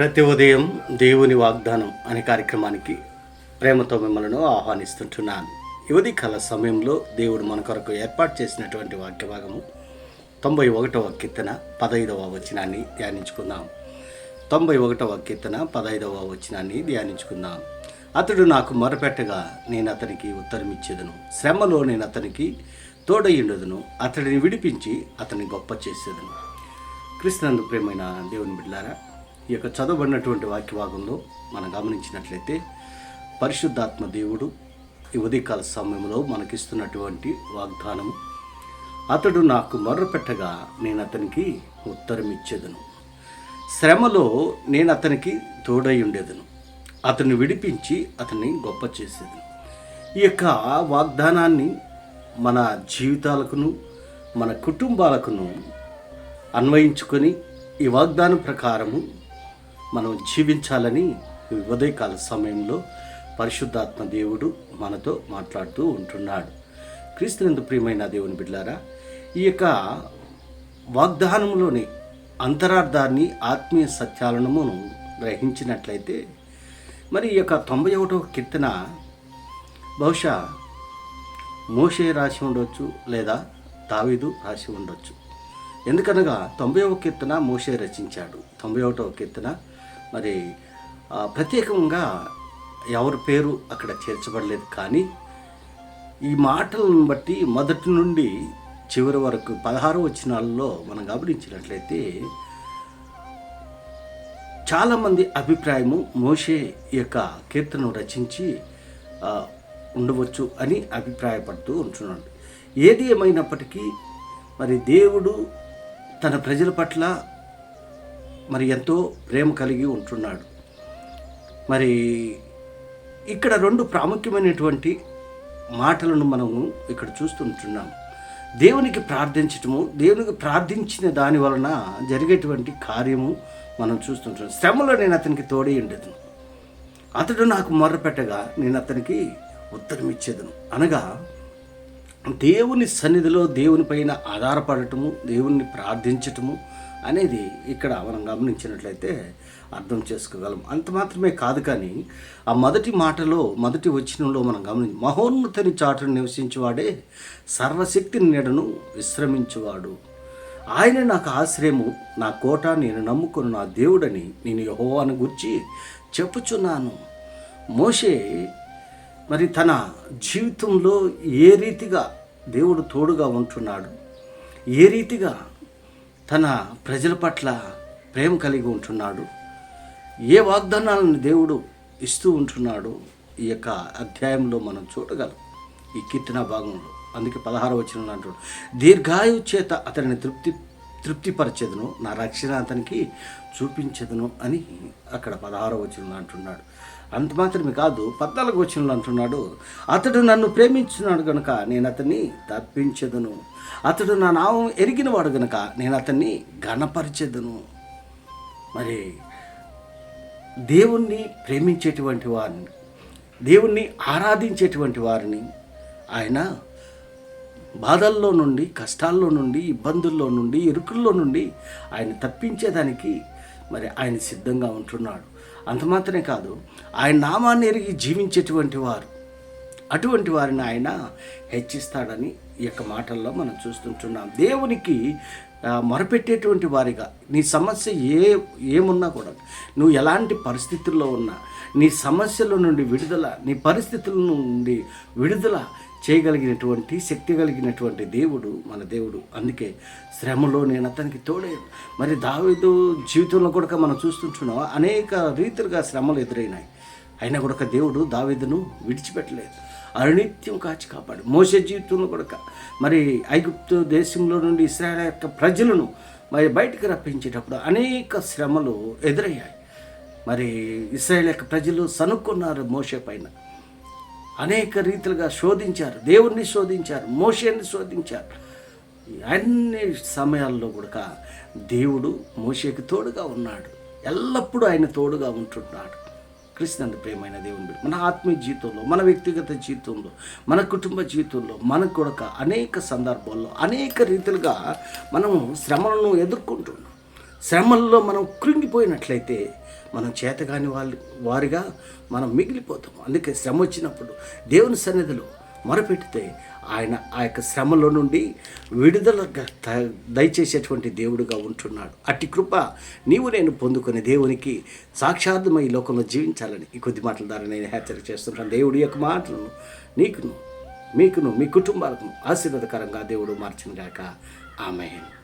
ప్రతి ఉదయం దేవుని వాగ్దానం అనే కార్యక్రమానికి ప్రేమతో మిమ్మల్ని ఆహ్వానిస్తుంటున్నాను. యువతి కాల సమయంలో దేవుడు మన కొరకు ఏర్పాటు చేసినటువంటి వాక్య భాగము 91వ కీర్తన 15వ వచనాన్ని ధ్యానించుకుందాం. 91వ కీర్తన 15వ వచనాన్ని ధ్యానించుకుందాం. అతడు నాకు మొరపెట్టగా నేను అతనికి ఉత్తరమిచ్చేదను, శ్రమలో నేను అతనికి తోడయ్యుండదును, అతడిని విడిపించి అతన్ని గొప్ప చేసేదను. క్రీస్తునందు ప్రియమైన దేవుని బిడ్డలారా, ఈ యొక్క చదవబడినటువంటి వాక్య భాగంలో మనం గమనించినట్లయితే పరిశుద్ధాత్మ దేవుడు ఈ ఉదయకాల సమయంలో మనకిస్తున్నటువంటి వాగ్దానము, అతడు నాకు మొర్రపెట్టగా నేను అతనికి ఉత్తరం ఇచ్చేదను, శ్రమలో నేను అతనికి తోడై ఉండేదను, అతన్ని విడిపించి అతన్ని గొప్ప చేసేదను. ఈ యొక్క వాగ్దానాన్ని మన జీవితాలకును మన కుటుంబాలకును అన్వయించుకొని ఈ వాగ్దానం ప్రకారము మనం జీవించాలని ఉదయకాల సమయంలో పరిశుద్ధాత్మ దేవుడు మనతో మాట్లాడుతూ ఉంటున్నాడు. క్రీస్తునందు ప్రియమైన దేవుని బిడ్డలారా, ఈ యొక్క వాగ్దానంలోని అంతరార్థాన్ని, ఆత్మీయ సత్యాలను మనం గ్రహించినట్లయితే మరి ఈ యొక్క 91వ కీర్తన బహుశా మోషే రాసి ఉండవచ్చు, లేదా దావీదు రాసి ఉండొచ్చు. ఎందుకనగా 90వ కీర్తన మోషే రచించాడు. 91వ కీర్తన మరి ప్రత్యేకంగా ఎవరి పేరు అక్కడ చేర్చబడలేదు. కానీ ఈ మాటలను బట్టి మొదటి నుండి చివరి వరకు 16 వచనాలలో మనం గమనించినట్లయితే చాలామంది అభిప్రాయము మోషే ఈ యొక్క కీర్తనను రచించి ఉండవచ్చు అని అభిప్రాయపడుతూ ఉంటున్నాడు. ఏది ఏమైనప్పటికీ మరి దేవుడు తన ప్రజల పట్ల మరి ఎంతో ప్రేమ కలిగి ఉంటున్నాడు. మరి ఇక్కడ రెండు ప్రాముఖ్యమైనటువంటి మాటలను మనము ఇక్కడ చూస్తుంటున్నాం. దేవునికి ప్రార్థించటము, దేవునికి ప్రార్థించిన దాని వలన జరిగేటువంటి కార్యము మనం చూస్తుంటున్నాం. శ్రమలో నేను అతనికి తోడై ఉండేదను, అతడు నాకు మొర్రపెట్టగా నేను అతనికి ఉత్తరం ఇచ్చేదను. అనగా దేవుని సన్నిధిలో దేవుని పైన ఆధారపడటము, దేవుణ్ణి ప్రార్థించటము అనేది ఇక్కడ మనం గమనించినట్లయితే అర్థం చేసుకోగలం. అంత మాత్రమే కాదు, కానీ ఆ మొదటి మాటలో, మొదటి వచనంలో మనం మహోన్నతుని చాటును నివసించువాడే సర్వశక్తిని నీడను విశ్రమించువాడు, ఆయన నాకు ఆశ్రయము, నా కోట, నేను నమ్ముకున్న నా దేవుడని నేను యెహోవాను గూర్చి చెప్పుచున్నాను. మోషే మరి తన జీవితంలో ఏ రీతిగా దేవుడు తోడుగా ఉంటున్నాడు, ఏ రీతిగా తన ప్రజల పట్ల ప్రేమ కలిగి ఉంటున్నాడు, ఏ వాగ్దానాలను దేవుడు ఇస్తూ ఉంటున్నాడు, ఈ యొక్క అధ్యాయంలో మనం చూడగలం ఈ కీర్తన భాగంలో. అందుకే 16వ వచనంలో అంటాడు, దీర్ఘాయువు చేత అతనిని తృప్తిపరచెదను, నా రక్షణ అతనికి చూపించెదను అని అక్కడ 16వ వచనంలో అంటున్నాడు. అంత మాత్రమే కాదు, 14వ వచనంలో అంటున్నాడు, అతడు నన్ను ప్రేమించున్నాడు గనుక నేను అతన్ని తప్పించెదను, అతడు నా నామం ఎరిగినవాడు గనుక నేను అతన్ని ఘనపరిచెదను. మరి దేవుణ్ణి ప్రేమించేటువంటి వారిని, దేవుణ్ణి ఆరాధించేటువంటి వారిని ఆయన బాధల్లో నుండి, కష్టాల్లో నుండి, ఇబ్బందుల్లో నుండి, ఇరుకుల్లో నుండి ఆయన తప్పించేదానికి మరి ఆయన సిద్ధంగా ఉంటున్నాడు. అంత మాత్రమే కాదు, ఆయన నామాన్ని ఎరిగి జీవించేటువంటి వారు, అటువంటి వారిని ఆయన హెచ్చిస్తాడని ఈ యొక్క మాటల్లో మనం చూస్తుంటున్నాం. దేవునికి మొరపెట్టేటువంటి వారిగా నీ సమస్య ఏమున్నా కూడా, నువ్వు ఎలాంటి పరిస్థితుల్లో ఉన్నా, నీ సమస్యల నుండి విడుదల, నీ పరిస్థితుల నుండి విడుదల చేయగలిగినటువంటి శక్తి కలిగినటువంటి దేవుడు మన దేవుడు. అందుకే శ్రమలో నేను అతనికి తోడేను. మరి దావీదు జీవితంలో కూడా మనం చూస్తుంటున్నాం, అనేక రీతిలుగా శ్రమలు ఎదురైనాయి. అయినా కూడా దేవుడు దావీదును విడిచిపెట్టలేదు, అనిత్యం కాచి కాపాడు. మోషే జీవితంలో కూడా మరి ఐగుప్తు దేశంలో నుండి ఇశ్రాయేలు యొక్క ప్రజలను మరి బయటికి రప్పించేటప్పుడు అనేక శ్రమలు ఎదురయ్యాయి. మరి ఇశ్రాయేలు యొక్క ప్రజలు సనుక్కున్నారు మోషే పైన, అనేక రీతిలుగా శోధించారు, దేవుణ్ణి శోధించారు, మోషేని శోధించారు. అన్ని సమయాల్లో కూడా దేవుడు మోషేకి తోడుగా ఉన్నాడు, ఎల్లప్పుడూ ఆయన తోడుగా ఉంటున్నాడు. క్రీస్తునందు ప్రియమైన దేవుని బిడ్డ, మన ఆత్మీయ జీవితంలో, మన వ్యక్తిగత జీవితంలో, మన కుటుంబ జీవితంలో మనకు కూడా అనేక సందర్భాల్లో అనేక రీతిలుగా మనము శ్రమలను ఎదుర్కొంటున్నాం. శ్రమల్లో మనం కృంగిపోయినట్లయితే మనం చేతగాని వారిగా మనం మిగిలిపోతాం. అందుకే శ్రమ వచ్చినప్పుడు దేవుని సన్నిధిలో మొరపెడితే ఆయన ఆ యొక్క శ్రమలో నుండి విడుదలగా దయచేసేటువంటి దేవుడుగా ఉంటున్నాడు. అట్టి కృప నేను పొందుకొని దేవునికి సాక్షాత్మై ఈ లోకంలో జీవించాలని ఈ కొద్ది మాటల ద్వారా నేను హెచ్చరిక చేస్తున్నాను. దేవుడి యొక్క మాటలను మీకును మీ కుటుంబాలకు ఆశీర్వాదకరంగా దేవుడు మార్చిన గాక. ఆమేన్.